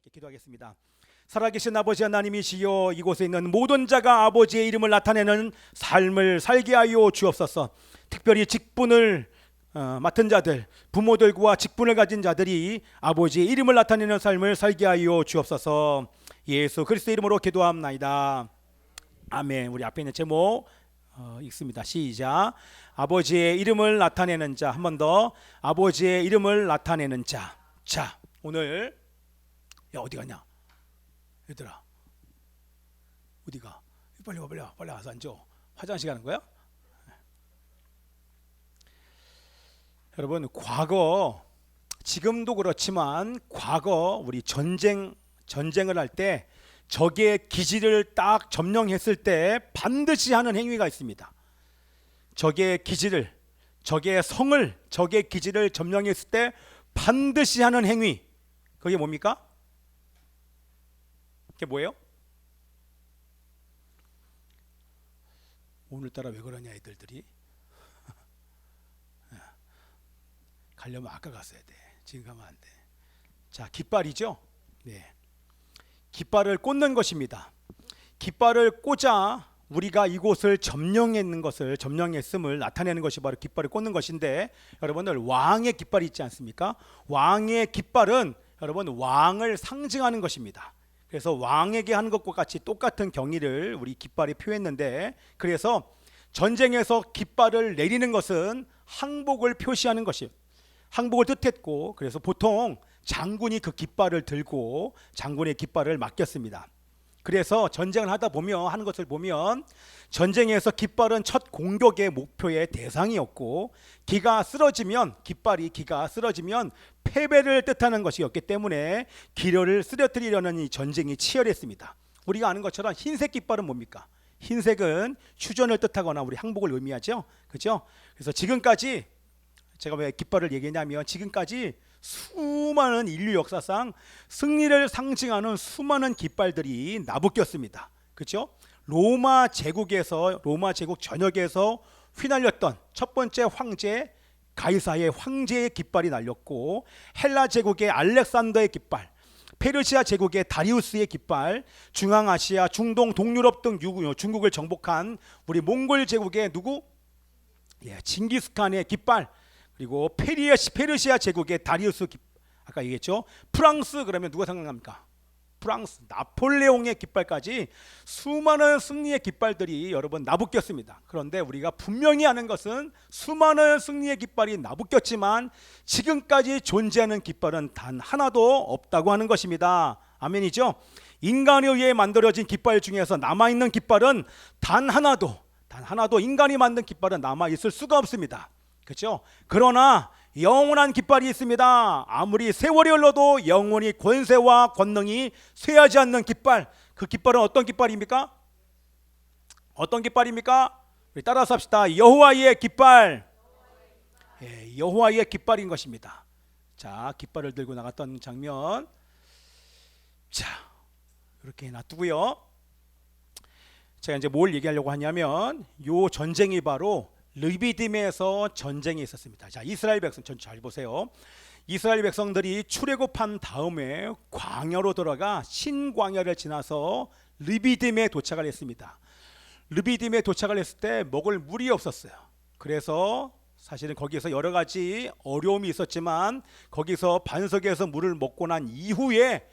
함께 기도하겠습니다. 살아계신 아버지 하나님이시여, 이곳에 있는 모든 자가 아버지의 이름을 나타내는 삶을 살게 하여 주옵소서. 특별히 직분을 맡은 자들, 부모들과 직분을 가진 자들이 아버지의 이름을 나타내는 삶을 살게 하여 주옵소서. 예수 그리스도의 이름으로 기도합나이다. 아멘. 우리 앞에 있는 제목 읽습니다. 시작. 아버지의 이름을 나타내는 자. 한 번 더. 아버지의 이름을 나타내는 자. 자, 오늘 야 어디 가냐? 얘들아 어디가? 빨리 와, 빨리 와서 앉아. 화장실 가는 거야? 여러분, 과거, 지금도 그렇지만 과거 우리 전쟁을 할 때 적의 기지를 딱 점령했을 때 반드시 하는 행위가 있습니다. 적의 기지를, 적의 성을, 적의 기지를 점령했을 때 반드시 하는 행위, 그게 뭡니까? 그게 뭐예요? 오늘따라 왜 그러냐 애들들이. 가려면 아까 갔어야 돼. 지금 가면 안 돼. 자, 깃발이죠. 네, 깃발을 꽂는 것입니다. 깃발을 꽂아 우리가 이곳을 점령했음을 나타내는 것이 바로 깃발을 꽂는 것인데, 여러분들 왕의 깃발이 있지 않습니까? 왕의 깃발은 여러분 왕을 상징하는 것입니다. 그래서 왕에게 하는 것과 같이 똑같은 경의를 우리 깃발에 표했는데, 그래서 전쟁에서 깃발을 내리는 것은 항복을 표시하는 것이에요. 항복을 뜻했고, 그래서 보통 장군이 그 깃발을 들고 장군의 깃발을 맡겼습니다. 그래서 전쟁을 하다 보면 하는 것을 보면 전쟁에서 깃발은 첫 공격의 목표의 대상이었고, 기가 쓰러지면 패배를 뜻하는 것이었기 때문에 기를 쓰러뜨리려는 이 전쟁이 치열했습니다. 우리가 아는 것처럼 흰색 깃발은 뭡니까? 흰색은 휴전을 뜻하거나 우리 항복을 의미하죠. 그렇죠? 그래서 지금까지 제가 왜 깃발을 얘기했냐면, 지금까지 수많은 인류 역사상 승리를 상징하는 수많은 깃발들이 나부꼈습니다. 그렇죠? 로마 제국 전역에서 휘날렸던 첫 번째 황제 가이사의 황제의 깃발이 날렸고, 헬라 제국의 알렉산더의 깃발, 페르시아 제국의 다리우스의 깃발, 중앙아시아, 중동, 동유럽 등 중국을 정복한 우리 몽골 제국의 누구? 징기스칸의 깃발, 그리고 페르시아 제국의 다리우스 아까 얘기했죠. 프랑스 그러면 누가 생각납니까? 프랑스 나폴레옹의 깃발까지 수많은 승리의 깃발들이 여러분 나부꼈습니다. 그런데 우리가 분명히 아는 것은 수많은 승리의 깃발이 나부꼈지만 지금까지 존재하는 깃발은 단 하나도 없다고 하는 것입니다. 아멘이죠? 인간에 의해 만들어진 깃발 중에서 남아있는 깃발은 단 하나도 인간이 만든 깃발은 남아있을 수가 없습니다. 그렇죠? 그러나 영원한 깃발이 있습니다. 아무리 세월이 흘러도 영원히 권세와 권능이 쇠하지 않는 깃발. 그 깃발은 어떤 깃발입니까? 어떤 깃발입니까? 우리 따라서 합시다. 여호와의 깃발. 여호와의 깃발인 것입니다. 자, 깃발을 들고 나갔던 장면. 자, 이렇게 놔두고요. 제가 이제 뭘 얘기하려고 하냐면, 요 전쟁이 바로 르비딤에서 전쟁이 있었습니다. 자, 이스라엘 백성 잘 보세요. 이스라엘 백성들이 출애굽한 다음에 광야로 들어가 신광야를 지나서 르비딤에 도착을 했습니다. 르비딤에 도착을 했을 때 먹을 물이 없었어요. 그래서 사실은 거기서 여러 가지 어려움이 있었지만, 거기서 반석에서 물을 먹고 난 이후에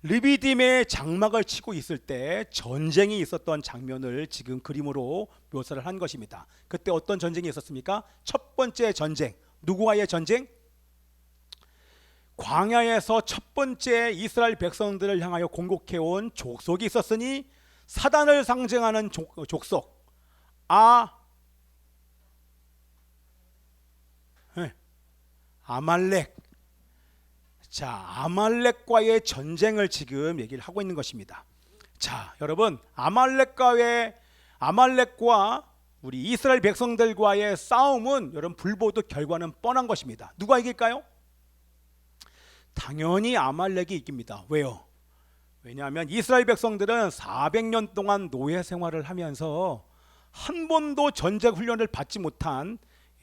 르비딤에 장막을 치고 있을 때 전쟁이 있었던 장면을 지금 그림으로 묘사를 한 것입니다. 그때 어떤 전쟁이 있었습니까? 첫 번째 전쟁, 누구와의 전쟁? 광야에서 첫 번째 이스라엘 백성들을 향하여 공격해온 족속이 있었으니, 사단을 상징하는 족속 아말렉. 자, 아말렉과의 전쟁을 지금 얘기를 하고 있는 것입니다. 자, 여러분, 아말렉과 우리 이스라엘 백성들과의 싸움은 여러분 불보듯 결과는 뻔한 것입니다. 누가 이길까요? 당연히 아말렉이 이깁니다. 왜요? 왜냐하면 이스라엘 백성들은 400년 동안 노예 생활을 하면서 한 번도 전쟁 훈련을 받지 못한,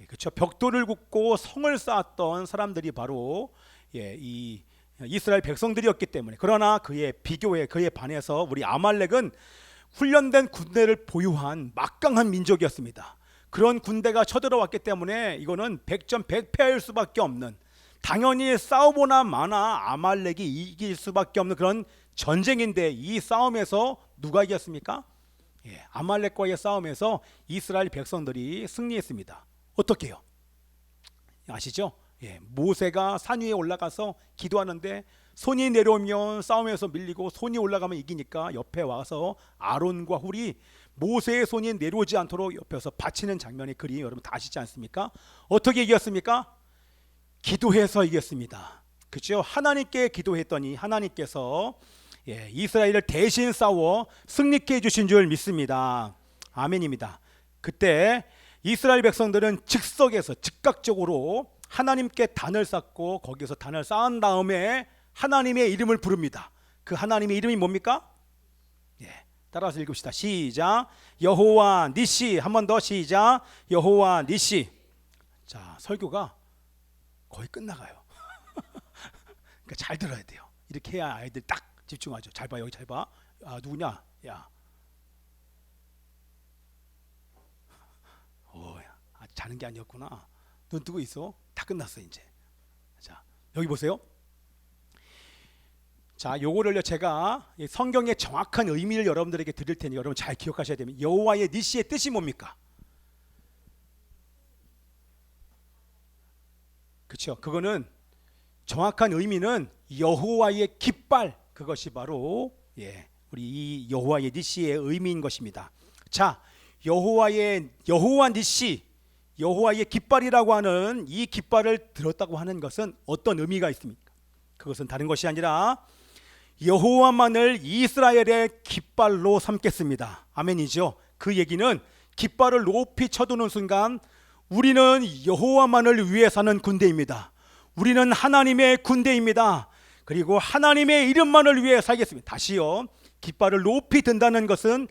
그렇죠, 벽돌을 굽고 성을 쌓았던 사람들이 바로 이 이스라엘 백성들이었기 때문에. 그러나 그에 비교해 그에 반해서 우리 아말렉은 훈련된 군대를 보유한 막강한 민족이었습니다. 그런 군대가 쳐들어왔기 때문에 이거는 백전백패할 수밖에 없는, 당연히 싸우보나 마나 아말렉이 이길 수밖에 없는 그런 전쟁인데, 이 싸움에서 누가 이겼습니까? 아말렉과의 싸움에서 이스라엘 백성들이 승리했습니다. 어떻게요? 아시죠? 모세가 산 위에 올라가서 기도하는데 손이 내려오면 싸움에서 밀리고 손이 올라가면 이기니까 옆에 와서 아론과 훌이 모세의 손이 내려오지 않도록 옆에서 받치는 장면의 그림 여러분 다 아시지 않습니까? 어떻게 이겼습니까? 기도해서 이겼습니다. 그렇죠? 하나님께 기도했더니 하나님께서 이스라엘을 대신 싸워 승리케 해주신 줄 믿습니다. 아멘입니다. 그때 이스라엘 백성들은 즉석에서 즉각적으로 하나님께 단을 쌓고 거기서 단을 쌓은 다음에 하나님의 이름을 부릅니다. 그 하나님의 이름이 뭡니까? 따라서 읽읍시다. 시작. 여호와 니시. 한 번 더 시작. 여호와 니시. 자, 설교가 거의 끝나가요. 그러니까 잘 들어야 돼요. 이렇게 해야 아이들 딱 집중하죠. 잘 봐, 여기 잘 봐. 아, 누구냐? 야. 자는 게 아니었구나. 눈 뜨고 있어. 다 끝났어 이제. 자, 여기 보세요. 자, 요거를요 제가 성경의 정확한 의미를 여러분들에게 드릴 테니 여러분 잘 기억하셔야 됩니다. 여호와의 니시의 뜻이 뭡니까? 그렇죠. 그거는 정확한 의미는 여호와의 깃발, 그것이 바로 우리 이 여호와의 니시의 의미인 것입니다. 자, 여호와 니시, 여호와의 깃발이라고 하는 이 깃발을 들었다고 하는 것은 어떤 의미가 있습니까? 그것은 다른 것이 아니라 여호와만을 이스라엘의 깃발로 삼겠습니다. 아멘이죠. 그 얘기는 깃발을 높이 쳐두는 순간 우리는 여호와만을 위해 사는 군대입니다. 우리는 하나님의 군대입니다. 그리고 하나님의 이름만을 위해 살겠습니다. 다시요, 깃발을 높이 든다는 것은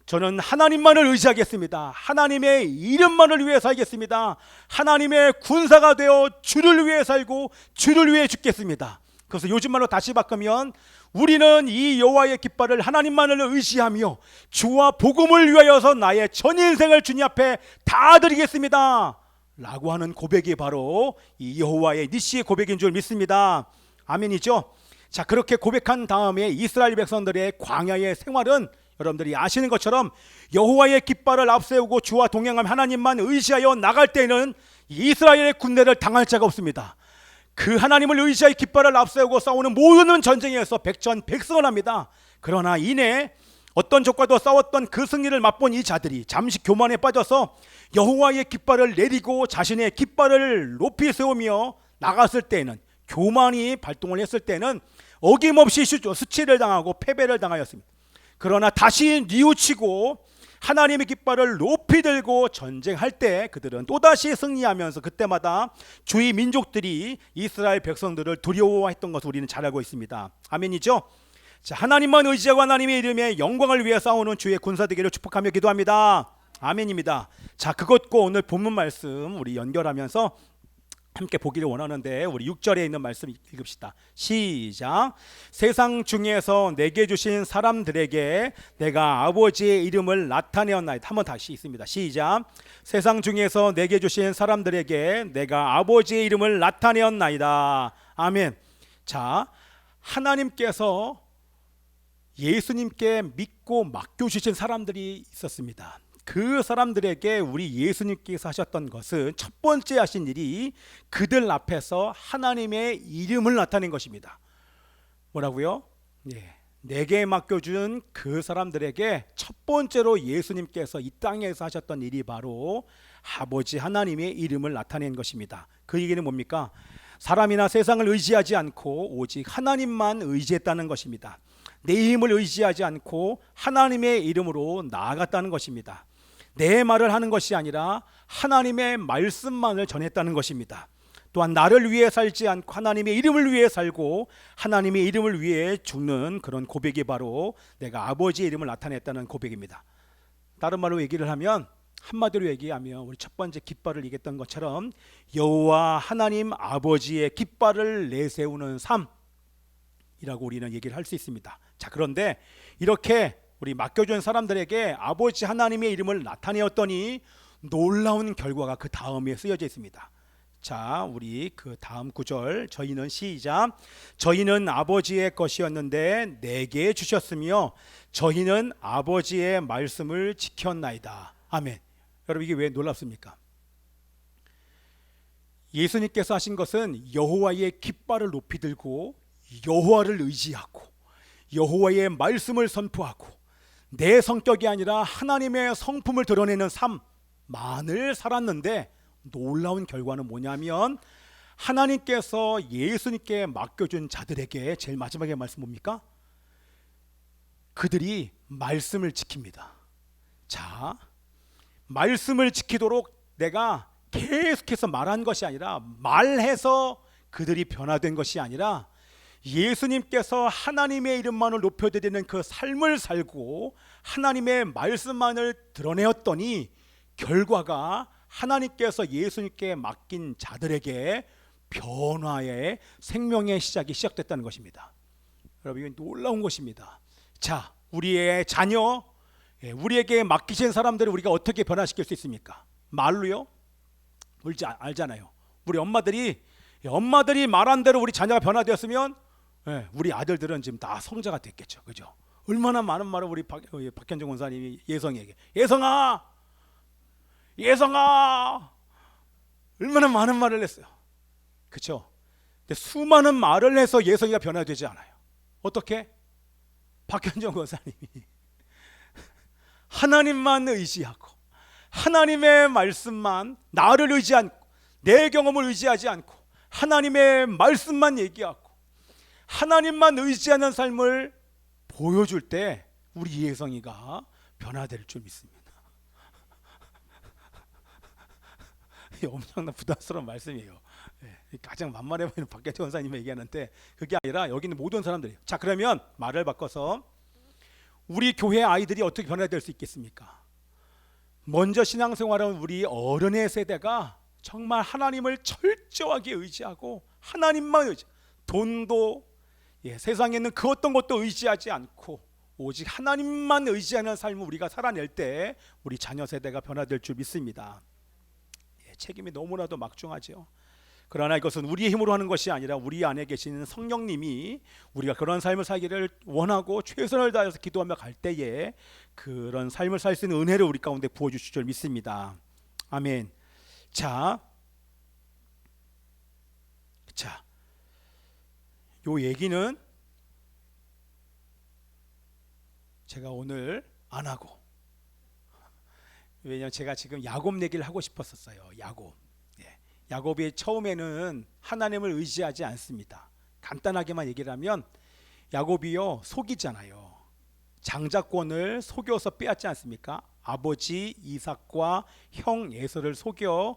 저는 하나님만을 의지하겠습니다. 하나님의 이름만을 위해 살겠습니다. 하나님의 군사가 되어 주를 위해 살고 주를 위해 죽겠습니다. 그래서 요즘 말로 다시 바꾸면 우리는 이 여호와의 깃발을 하나님만을 의지하며 주와 복음을 위하여서 나의 전 인생을 주님 앞에 다 드리겠습니다 라고 하는 고백이 바로 이 여호와의 니시의 고백인 줄 믿습니다. 아멘이죠. 자, 그렇게 고백한 다음에 이스라엘 백성들의 광야의 생활은 여러분들이 아시는 것처럼 여호와의 깃발을 앞세우고 주와 동행하며 하나님만 의지하여 나갈 때는 이스라엘의 군대를 당할 자가 없습니다. 그 하나님을 의지하여 깃발을 앞세우고 싸우는 모든 전쟁에서 백전백승을 합니다. 그러나 이내 어떤 적과도 싸웠던 그 승리를 맛본 이 자들이 잠시 교만에 빠져서 여호와의 깃발을 내리고 자신의 깃발을 높이 세우며 나갔을 때는, 교만이 발동을 했을 때는 어김없이 수치를 당하고 패배를 당하였습니다. 그러나 다시 뉘우치고 하나님의 깃발을 높이 들고 전쟁할 때 그들은 또다시 승리하면서 그때마다 주위 민족들이 이스라엘 백성들을 두려워했던 것을 우리는 잘 알고 있습니다. 아멘이죠. 자, 하나님만 의지하고 하나님의 이름의 영광을 위해 싸우는 주의 군사 되기를 축복하며 기도합니다. 아멘입니다. 자, 그것과 오늘 본문 말씀 우리 연결하면서 함께 보기를 원하는데 우리 6절에 있는 말씀 읽읍시다. 시작. 세상 중에서 내게 주신 사람들에게 내가 아버지의 이름을 나타내었나이다. 한번 다시 있습니다. 시작. 세상 중에서 내게 주신 사람들에게 내가 아버지의 이름을 나타내었나이다. 아멘. 자, 하나님께서 예수님께 믿고 맡겨주신 사람들이 있었습니다. 그 사람들에게 우리 예수님께서 하셨던 것은 첫 번째 하신 일이 그들 앞에서 하나님의 이름을 나타낸 것입니다. 뭐라고요? 내게 맡겨준 그 사람들에게 첫 번째로 예수님께서 이 땅에서 하셨던 일이 바로 아버지 하나님의 이름을 나타낸 것입니다. 그 얘기는 뭡니까? 사람이나 세상을 의지하지 않고 오직 하나님만 의지했다는 것입니다. 내 힘을 의지하지 않고 하나님의 이름으로 나아갔다는 것입니다. 내 말을 하는 것이 아니라 하나님의 말씀만을 전했다는 것입니다. 또한 나를 위해 살지 않고 하나님의 이름을 위해 살고 하나님의 이름을 위해 죽는 그런 고백이 바로 내가 아버지의 이름을 나타냈다는 고백입니다. 다른 말로 얘기를 하면, 한마디로 얘기하면 우리 첫 번째 깃발을 얘기했던 것처럼 여호와 하나님 아버지의 깃발을 내세우는 삶, 이라고 우리는 얘기를 할 수 있습니다. 자, 그런데 이렇게 우리 맡겨준 사람들에게 아버지 하나님의 이름을 나타내었더니 놀라운 결과가 그 다음에 쓰여져 있습니다. 자, 우리 그 다음 구절 저희는 시작. 저희는 아버지의 것이었는데 내게 주셨으며 저희는 아버지의 말씀을 지켰나이다. 아멘. 여러분, 이게 왜 놀랍습니까? 예수님께서 하신 것은 여호와의 깃발을 높이 들고 여호와를 의지하고 여호와의 말씀을 선포하고 내 성격이 아니라 하나님의 성품을 드러내는 삶만을 살았는데, 놀라운 결과는 뭐냐면 하나님께서 예수님께 맡겨준 자들에게 제일 마지막에 말씀 뭡니까? 그들이 말씀을 지킵니다. 자, 말씀을 지키도록 내가 계속해서 말한 것이 아니라, 말해서 그들이 변화된 것이 아니라 예수님께서 하나님의 이름만을 높여드리는 그 삶을 살고 하나님의 말씀만을 드러내었더니 결과가 하나님께서 예수님께 맡긴 자들에게 변화의 생명의 시작이 시작됐다는 것입니다. 여러분, 이건 놀라운 것입니다. 자, 우리의 자녀, 우리에게 맡기신 사람들을 우리가 어떻게 변화시킬 수 있습니까? 말로요? 우리 알잖아요. 우리 엄마들이 말한 대로 우리 자녀가 변화되었으면 우리 아들들은 지금 다 성자가 됐겠죠. 그죠? 얼마나 많은 말을 우리 박현정 원사님이 예성에게, 예성아 얼마나 많은 말을 했어요. 그렇죠? 근데 수많은 말을 해서 예성이가 변화되지 않아요. 어떻게? 박현정 원사님이 하나님만 의지하고 하나님의 말씀만, 나를 의지 않고 내 경험을 의지하지 않고 하나님의 말씀만 얘기하고 하나님만 의지하는 삶을 보여줄 때 우리 예성이가 변화될 줄 믿습니다. 엄청난 부담스러운 말씀이에요. 가장 만만해 보이는 박계태 원사님이 얘기하는데 그게 아니라 여기 있는 모든 사람들이. 자, 그러면 말을 바꿔서 우리 교회 아이들이 어떻게 변화될 수 있겠습니까? 먼저 신앙생활은 우리 어른의 세대가 정말 하나님을 철저하게 의지하고 하나님만 돈도 세상에 있는 그 어떤 것도 의지하지 않고 오직 하나님만 의지하는 삶을 우리가 살아낼 때 우리 자녀 세대가 변화될 줄 믿습니다. 책임이 너무나도 막중하죠. 그러나 이것은 우리의 힘으로 하는 것이 아니라 우리 안에 계시는 성령님이 우리가 그런 삶을 살기를 원하고 최선을 다해서 기도하며 갈 때에 그런 삶을 살 수 있는 은혜를 우리 가운데 부어주실 줄 믿습니다. 아멘. 자, 요 얘기는 제가 오늘 안 하고, 왜냐하면 제가 지금 야곱 얘기를 하고 싶었었어요. 야곱이 처음에는 하나님을 의지하지 않습니다. 간단하게만 얘기를 하면 야곱이요, 속이잖아요. 장자권을 속여서 빼앗지 않습니까? 아버지 이삭과 형 에서를 속여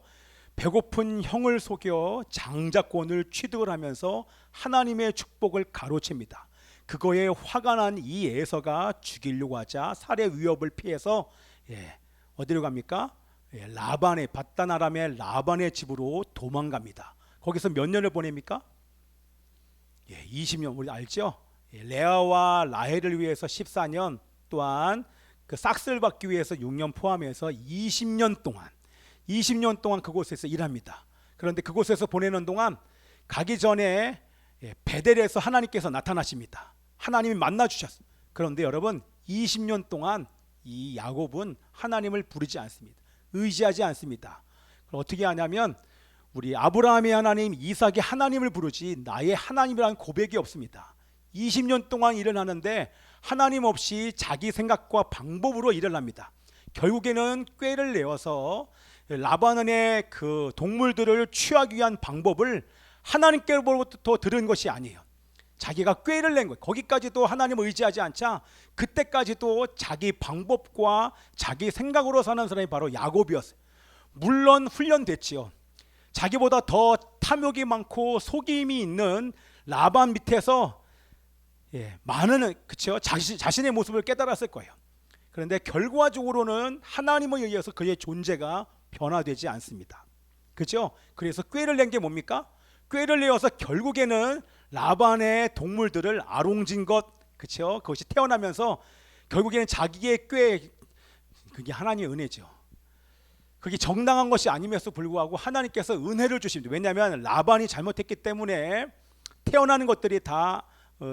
배고픈 형을 속여 장자권을 취득을 하면서 하나님의 축복을 가로챕니다. 그거에 화가 난 이 에서가 죽이려고 하자 살해 위협을 피해서 어디로 갑니까? 라반의 밧단 아람의 라반의 집으로 도망갑니다. 거기서 몇 년을 보냅니까? 20년. 우리 알죠? 레아와 라헬을 위해서 14년, 또한 그 싹스를 받기 위해서 6년 포함해서 20년 동안 그곳에서 일합니다. 그런데 그곳에서 보내는 동안 가기 전에 베델에서 하나님께서 나타나십니다. 하나님이 만나 주셨습니다. 그런데 여러분, 20년 동안 이 야곱은 하나님을 부르지 않습니다. 의지하지 않습니다. 그럼 어떻게 하냐면 우리 아브라함의 하나님, 이삭의 하나님을 부르지 나의 하나님이라는 고백이 없습니다. 20년 동안 일을 하는데 하나님 없이 자기 생각과 방법으로 일을 합니다. 결국에는 꾀를 내어서 라반의 그 동물들을 취하기 위한 방법을 하나님께로부터 들은 것이 아니에요. 자기가 꾀를 낸 거예요. 거기까지도 하나님을 의지하지 않자 그때까지도 자기 방법과 자기 생각으로 사는 사람이 바로 야곱이었어요. 물론 훈련됐지요. 자기보다 더 탐욕이 많고 속임이 있는 라반 밑에서 많은 자신의 모습을 깨달았을 거예요. 그런데 결과적으로는 하나님에 의해서 그의 존재가 변화되지 않습니다. 그렇죠? 그래서 꾀를 낸 게 뭡니까? 꾀를 내어서 결국에는 라반의 동물들을 아롱진 것, 그렇죠? 그것이 태어나면서 결국에는 자기의 꾀, 그게 하나님의 은혜죠. 그게 정당한 것이 아님에도 불구하고 하나님께서 은혜를 주십니다. 왜냐하면 라반이 잘못했기 때문에 태어나는 것들이 다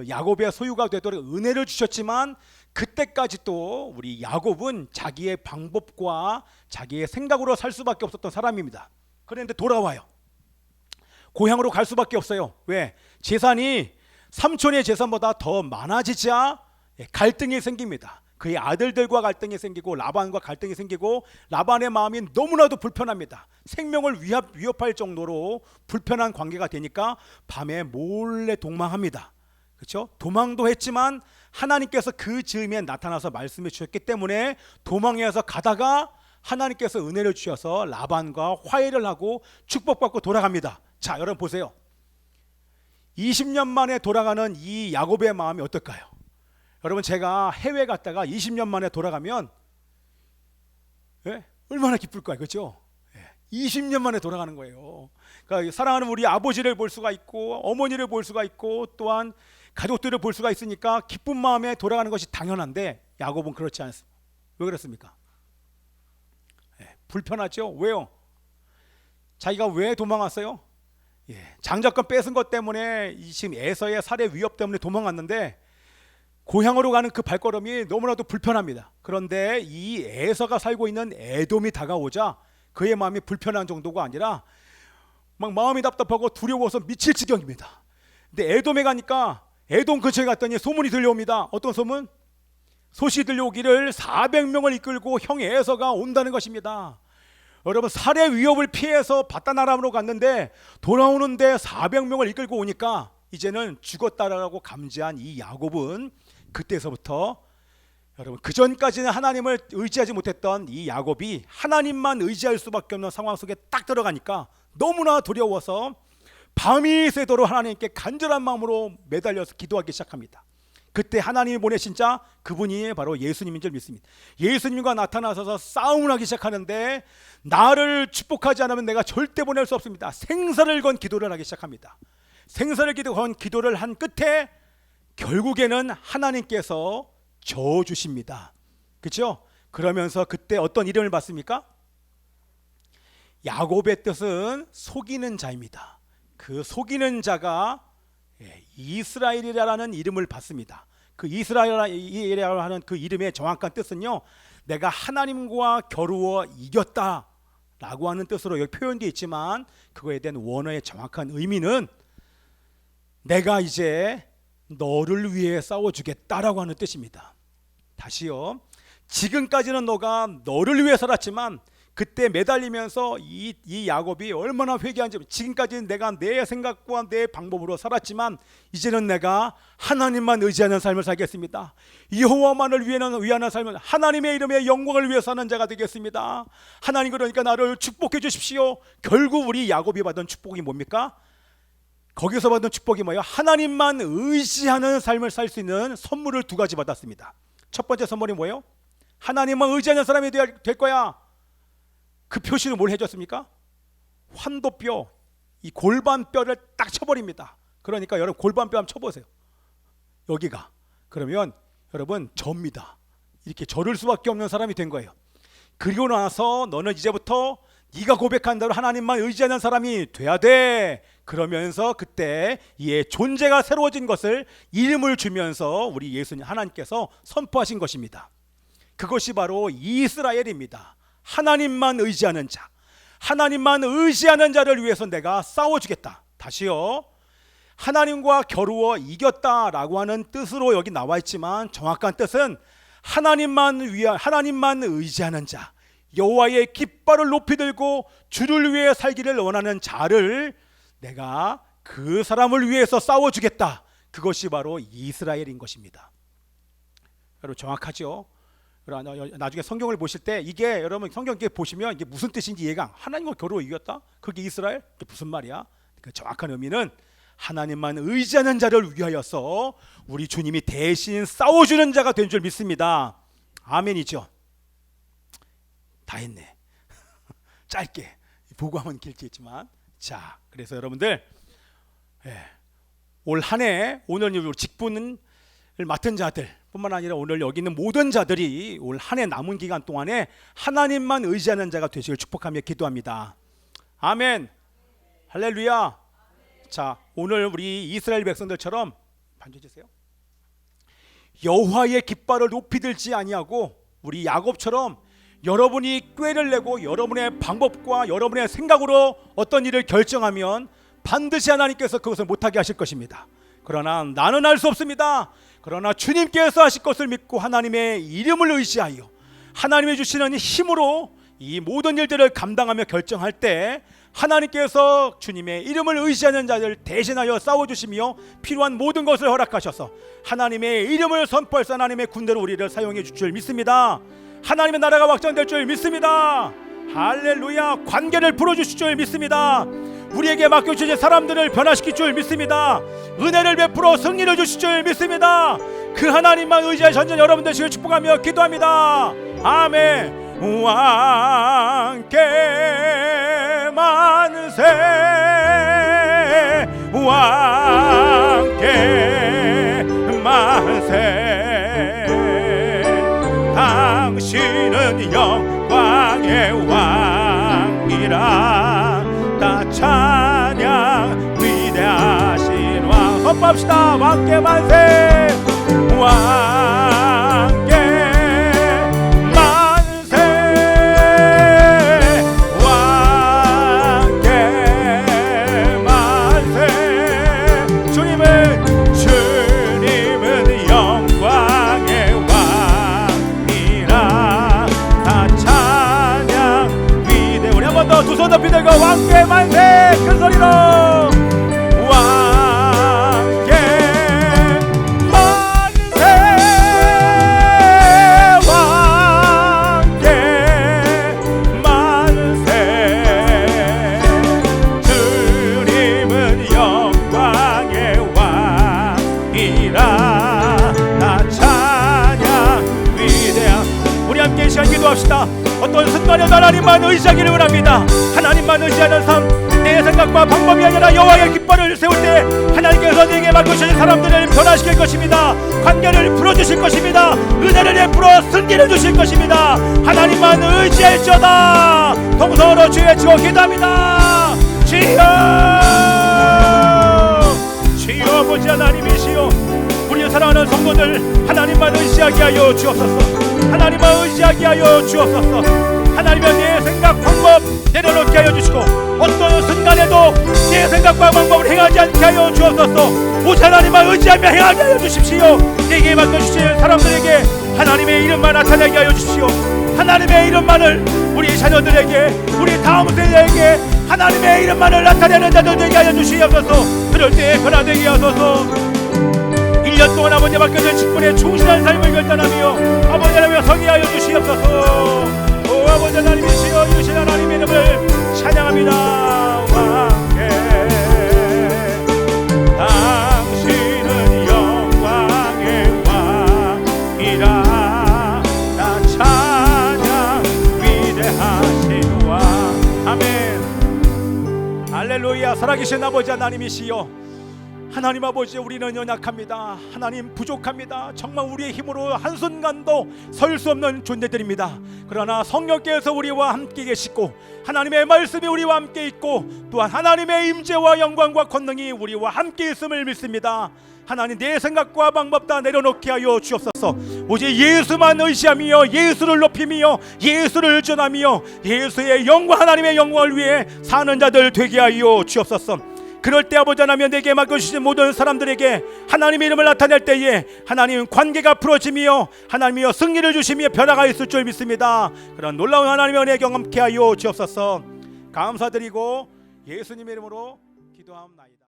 야곱의 소유가 되도록 은혜를 주셨지만, 그때까지 또 우리 야곱은 자기의 방법과 자기의 생각으로 살 수밖에 없었던 사람입니다. 그런데 돌아와요. 고향으로 갈 수밖에 없어요. 왜? 재산이 삼촌의 재산보다 더 많아지자 갈등이 생깁니다. 그의 아들들과 갈등이 생기고 라반과 갈등이 생기고, 라반의 마음이 너무나도 불편합니다. 생명을 위협할 정도로 불편한 관계가 되니까 밤에 몰래 도망합니다. 그렇죠? 도망도 했지만 하나님께서 그 즈음에 나타나서 말씀해 주셨기 때문에 도망해서 가다가 하나님께서 은혜를 주셔서 라반과 화해를 하고 축복받고 돌아갑니다. 자, 여러분 보세요. 20년 만에 돌아가는 이 야곱의 마음이 어떨까요? 여러분, 제가 해외 갔다가 20년 만에 돌아가면 얼마나 기쁠까요? 그렇죠? 20년 만에 돌아가는 거예요. 그러니까 사랑하는 우리 아버지를 볼 수가 있고 어머니를 볼 수가 있고 또한 가족들을 볼 수가 있으니까 기쁜 마음에 돌아가는 것이 당연한데, 야곱은 그렇지 않습니다. 왜 그렇습니까? 불편하죠? 왜요? 자기가 왜 도망왔어요? 장자권 뺏은 것 때문에 지금 에서의 살해 위협 때문에 도망갔는데, 고향으로 가는 그 발걸음이 너무나도 불편합니다. 그런데 이 에서가 살고 있는 에돔이 다가오자 그의 마음이 불편한 정도가 아니라 막 마음이 답답하고 두려워서 미칠 지경입니다. 근데 에돔에 가니까 에돔 근처에 갔더니 소문이 들려옵니다. 어떤 소문? 소식이 들려오기를 400명을 이끌고 형 에서가 온다는 것입니다. 여러분, 살해 위협을 피해서 바다 나라로 갔는데 돌아오는데 400명을 이끌고 오니까 이제는 죽었다라고 감지한 이 야곱은 그때서부터, 여러분, 그 전까지는 하나님을 의지하지 못했던 이 야곱이 하나님만 의지할 수밖에 없는 상황 속에 딱 들어가니까 너무나 두려워서 밤이 새도록 하나님께 간절한 마음으로 매달려서 기도하기 시작합니다. 그때 하나님이 보내신 자, 그분이 바로 예수님인 줄 믿습니다. 예수님과 나타나셔서 싸움을 하기 시작하는데, 나를 축복하지 않으면 내가 절대 보낼 수 없습니다. 생사를 건 기도를 하기 시작합니다. 생사를 건 기도를 한 끝에 결국에는 하나님께서 저어주십니다. 그렇죠? 그러면서 그때 어떤 이름을 받습니까? 야곱의 뜻은 속이는 자입니다. 그 속이는 자가 이스라엘이라는 이름을 받습니다. 그 이스라엘이라고 하는 그 이름의 정확한 뜻은요, 내가 하나님과 겨루어 이겼다 라고 하는 뜻으로 여기 표현되어 있지만, 그거에 대한 원어의 정확한 의미는 내가 이제 너를 위해 싸워주겠다라고 하는 뜻입니다. 다시요, 지금까지는 너가 너를 위해 살았지만 그때 매달리면서 이 야곱이 얼마나 회개한지, 지금까지는 내가 내 생각과 내 방법으로 살았지만 이제는 내가 하나님만 의지하는 삶을 살겠습니다. 여호와만을 위하는 삶은 하나님의 이름의 영광을 위해 사는 자가 되겠습니다. 하나님, 그러니까 나를 축복해 주십시오. 결국 우리 야곱이 받은 축복이 뭡니까? 거기서 받은 축복이 뭐예요? 하나님만 의지하는 삶을 살 수 있는 선물을 두 가지 받았습니다. 첫 번째 선물이 뭐예요? 하나님만 의지하는 사람이 될 거야. 그 표시는 뭘 해줬습니까? 환도뼈, 이 골반뼈를 딱 쳐버립니다. 그러니까 여러분, 골반뼈 한번 쳐보세요. 여기가. 그러면 여러분, 접니다. 이렇게 저를 수밖에 없는 사람이 된 거예요. 그리고 나서 너는 이제부터 네가 고백한 대로 하나님만 의지하는 사람이 돼야 돼. 그러면서 그때 이의 존재가 새로워진 것을 이름을 주면서 우리 예수님 하나님께서 선포하신 것입니다. 그것이 바로 이스라엘입니다. 하나님만 의지하는 자, 하나님만 의지하는 자를 위해서 내가 싸워주겠다. 다시요, 하나님과 겨루어 이겼다라고 하는 뜻으로 여기 나와 있지만 정확한 뜻은 하나님만 의지하는 자, 여호와의 깃발을 높이 들고 주를 위해 살기를 원하는 자를 내가 그 사람을 위해서 싸워주겠다. 그것이 바로 이스라엘인 것입니다. 여러분, 정확하죠? 나중에 성경을 보실 때 이게, 여러분, 성경 이렇게 보시면 이게 무슨 뜻인지 이해가, 하나님과 겨루어 이겼다? 그게 이스라엘? 그게 무슨 말이야? 그 정확한 의미는 하나님만 의지하는 자를 위하여서 우리 주님이 대신 싸워주는 자가 된 줄 믿습니다. 아멘이죠? 다 했네. 짧게 보고하면 길겠지만, 자, 그래서 여러분들, 올 한 해 오늘 직분을 맡은 자들 뿐만 아니라 오늘 여기 있는 모든 자들이 올 한 해 남은 기간 동안에 하나님만 의지하는 자가 되시길 축복하며 기도합니다. 아멘. 할렐루야. 자, 오늘 우리 이스라엘 백성들처럼 반주해주세요. 여호와의 깃발을 높이 들지 아니하고 우리 야곱처럼 여러분이 꾀를 내고 여러분의 방법과 여러분의 생각으로 어떤 일을 결정하면 반드시 하나님께서 그것을 못하게 하실 것입니다. 그러나 나는 알 수 없습니다. 그러나 주님께서 하실 것을 믿고 하나님의 이름을 의지하여 하나님이 주시는 힘으로 이 모든 일들을 감당하며 결정할 때 하나님께서 주님의 이름을 의지하는 자들 대신하여 싸워주시며 필요한 모든 것을 허락하셔서 하나님의 이름을 선포해서 하나님의 군대로 우리를 사용해 줄 줄 믿습니다. 하나님의 나라가 확장될 줄 믿습니다. 할렐루야. 관계를 풀어주실 줄 믿습니다. 우리에게 맡겨주신 사람들을 변화시킬 줄 믿습니다. 은혜를 베풀어 승리를 주실 줄 믿습니다. 그 하나님만 의지하여 전전 여러분 되시길 축복하며 기도합니다. 아멘. 왕께 만세, 왕께 만세. 당신은 영광의 왕이라. 다 찬양 위대하신 왕. 선포합시다. 왕께 만세, 왕께 만세, 왕께 만세. 주님은 영광의 왕이라. 다 찬양 위대. 우리 한 번 더 두 손 높이 들고 왕께 만세 큰 소리로. 왕께 만세, 왕께 만세. 주님은 영광의 왕이라. 다 찬양 위대한. 우리 함께 이 시간 기도합시다. 어떤 순간에도 하나님만 의지하기를 원합니다. 하나님만 의지하는 삶, 내 생각과 방법이 아니라 여호와의 깃발을 세울 때 하나님께서 내게 맡겨주신 사람들을 변화시킬 것입니다. 관계를 풀어주실 것입니다. 은혜를 베풀어 승리를 주실 것입니다. 하나님만 의지할지어다. 동서로 주의 외치고 기도합니다. 주여, 주여 아버지 하나님이시여, 우리 사랑하는 성도들 하나님만 의지하게 하여 주옵소서. 하나님만 의지하게 하여 주옵소서. 하나님은 내 생각 방법 내려놓게 하여 주시고 어떤 순간에도 내 생각과 방법을 행하지 않게 하여 주옵소서. 오직 하나님만 의지하며 행하게 하여 주십시오. 내게 맡겨주신 사람들에게 하나님의 이름만 나타내게 하여 주십시오. 하나님의 이름만을 우리 자녀들에게, 우리 다음 세대에게 하나님의 이름만을 나타내는 자들 되게 하여 주시옵소서. 그럴 때 변화되게 하소서. 1년 동안 아버지 맡겨진 직분에 충실한 삶을 결단하며 아버지 하나님의 성의하여 주시옵소서. 오 아버지 하나님이시여, 유신 하나님의 이름을 찬양합니다. 왕께 당신은 영광의 왕이라. 나 찬양 위대하신 왕. 아멘. 할렐루야. 살아계신 아버지 하나님이시여, 하나님 아버지, 우리는 연약합니다. 하나님 부족합니다. 정말 우리의 힘으로 한순간도 설 수 없는 존재들입니다. 그러나 성령께서 우리와 함께 계시고 하나님의 말씀이 우리와 함께 있고 또한 하나님의 임재와 영광과 권능이 우리와 함께 있음을 믿습니다. 하나님, 내 생각과 방법 다 내려놓게 하여 주옵소서. 오직 예수만 의지하며 예수를 높이며 예수를 전하며 예수의 영광, 하나님의 영광을 위해 사는 자들 되게 하여 주옵소서. 그럴 때 아버지 하나님, 내게 맡겨주신 모든 사람들에게 하나님의 이름을 나타낼 때에 하나님 관계가 풀어지며 하나님이여 승리를 주시며 변화가 있을 줄 믿습니다. 그런 놀라운 하나님의 은혜 경험케 하여 주옵소서. 감사드리고 예수님의 이름으로 기도합니다.